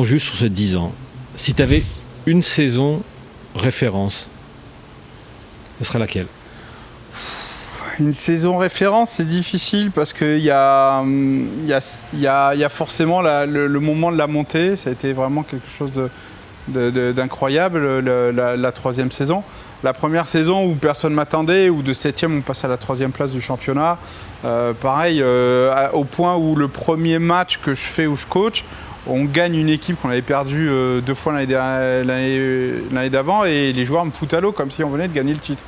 Restons juste sur ce 10 ans. Si tu avais une saison référence, ce serait laquelle? Une saison référence, c'est difficile parce qu'il y a forcément le moment de la montée. Ça a été vraiment quelque chose d'incroyable, la troisième saison. La première saison où personne ne m'attendait, où de 7e on passe à la 3e place du championnat. Pareil, au point où le premier match que je fais où je coach, on gagne une équipe qu'on avait perdue 2 fois l'année d'avant et les joueurs me foutent à l'eau comme si on venait de gagner le titre.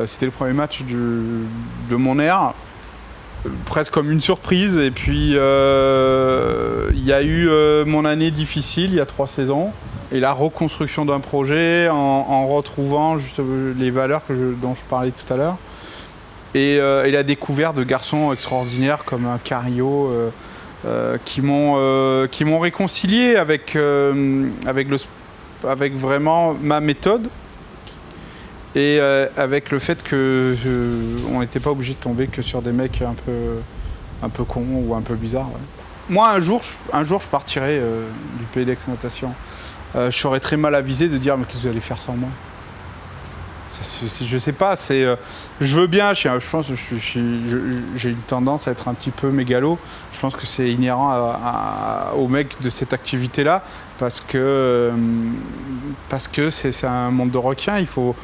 C'était le premier match de mon ère, presque comme une surprise. Et puis il y a eu mon année difficile, il y a 3 saisons. Et la reconstruction d'un projet en retrouvant juste les valeurs dont je parlais tout à l'heure. Et la découverte de garçons extraordinaires comme Carillo qui m'ont réconcilié avec vraiment ma méthode. Et avec le fait qu'on n'était pas obligé de tomber que sur des mecs un peu cons ou un peu bizarres. Ouais. Moi, un jour, je partirai du pays d'Aix-Natation. Je serais très mal avisé de dire mais qu'est-ce que vous allez faire sans moi. Je sais pas. Je veux bien. Je pense que j'ai une tendance à être un petit peu mégalo. Je pense que c'est inhérent aux mecs de cette activité-là parce que c'est un monde de requins. Il faut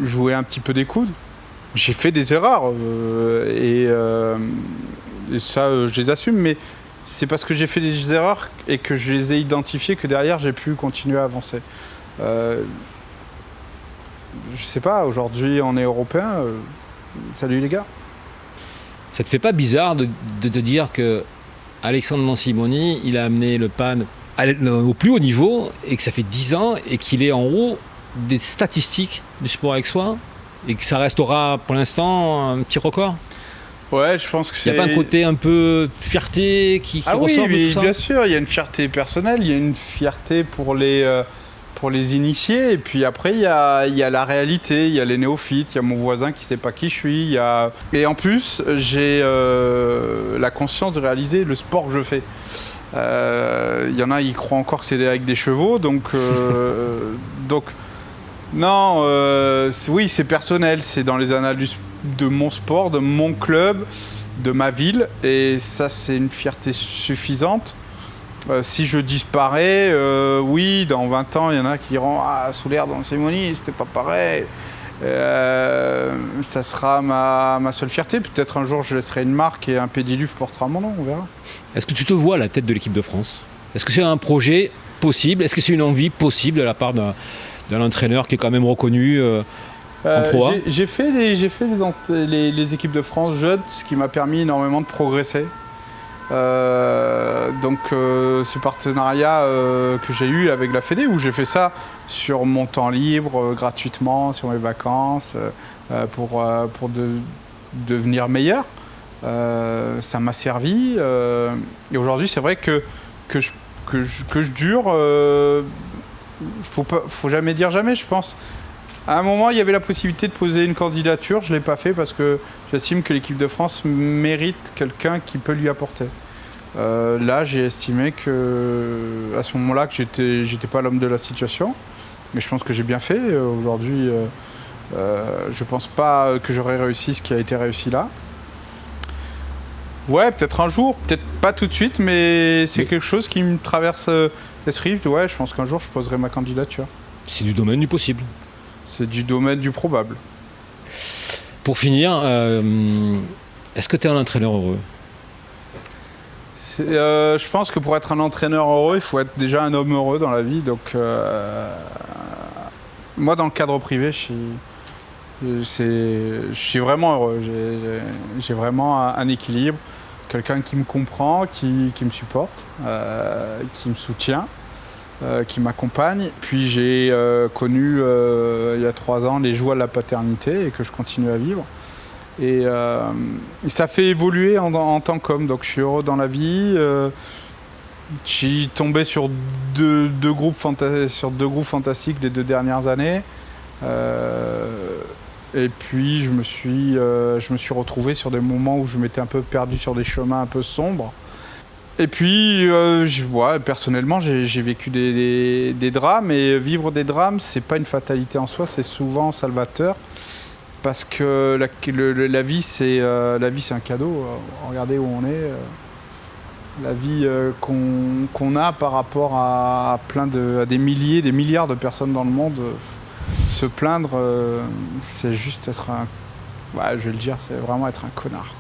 jouer un petit peu des coudes. J'ai fait des erreurs et ça, je les assume, mais c'est parce que j'ai fait des erreurs et que je les ai identifiées que derrière, j'ai pu continuer à avancer. Je sais pas, aujourd'hui, on est européen. Salut les gars. Ça te fait pas bizarre de te dire que Alexandre Mancimoni, il a amené le PAN au plus haut niveau et que ça fait 10 ans et qu'il est en haut des statistiques du sport aixois et que ça restera pour l'instant un petit record? Ouais, je pense que c'est... Il n'y a pas un côté un peu de fierté qui ressort de tout ça? Bien sûr, il y a une fierté personnelle, il y a une fierté pour les initiés, et puis après il y a la réalité, il y a les néophytes, il y a mon voisin qui ne sait pas qui je suis, et en plus j'ai la conscience de réaliser le sport que je fais. Il y en a, ils croient encore que c'est avec des chevaux, donc non, oui, c'est personnel, c'est dans les annales de mon sport, de mon club, de ma ville, et ça, c'est une fierté suffisante. Si je disparais, oui, dans 20 ans, il y en a qui diront « Ah, sous l'ère d'Ansimoni, c'était pas pareil ». Ça sera ma seule fierté. Peut-être un jour, je laisserai une marque et un pédiluve portera mon nom, on verra. Est-ce que tu te vois à la tête de l'équipe de France? Est-ce que c'est un projet possible? Est-ce que c'est une envie possible de la part d'un entraîneur qui est quand même reconnu en Pro A? J'ai fait les équipes de France jeunes, ce qui m'a permis énormément de progresser. Donc ce partenariat que j'ai eu avec la Fédé, où j'ai fait ça sur mon temps libre, gratuitement, sur mes vacances, pour devenir meilleur. Ça m'a servi. Et aujourd'hui, c'est vrai que je dure. Faut jamais dire jamais, je pense. À un moment, il y avait la possibilité de poser une candidature. Je ne l'ai pas fait parce que j'estime que l'équipe de France mérite quelqu'un qui peut lui apporter. Là, j'ai estimé à ce moment-là que j'étais pas l'homme de la situation. Mais je pense que j'ai bien fait. Aujourd'hui, je pense pas que j'aurais réussi ce qui a été réussi là. Ouais, peut-être un jour, peut-être pas tout de suite, mais c'est quelque chose qui me traverse l'esprit. Ouais, je pense qu'un jour, je poserai ma candidature. C'est du domaine du possible. C'est du domaine du probable. Pour finir, est-ce que tu es un entraîneur heureux? Je pense que pour être un entraîneur heureux, il faut être déjà un homme heureux dans la vie. Donc, moi, dans le cadre privé, je suis vraiment heureux. J'ai vraiment un équilibre. Quelqu'un qui me comprend, qui me supporte, qui me soutient, qui m'accompagne. Puis j'ai connu il y a 3 ans les joies de la paternité et que je continue à vivre. Et ça fait évoluer en tant qu'homme. Donc je suis heureux dans la vie. Je suis tombé sur deux groupes fantastiques les 2 dernières années. Et puis je me suis retrouvé sur des moments où je m'étais un peu perdu sur des chemins un peu sombres. Et puis, personnellement, j'ai vécu des drames, et vivre des drames, c'est pas une fatalité en soi, c'est souvent salvateur, parce que la vie, c'est un cadeau. Regardez où on est. La vie qu'on a par rapport à des milliers, des milliards de personnes dans le monde, se plaindre, c'est juste être je vais le dire, c'est vraiment être un connard.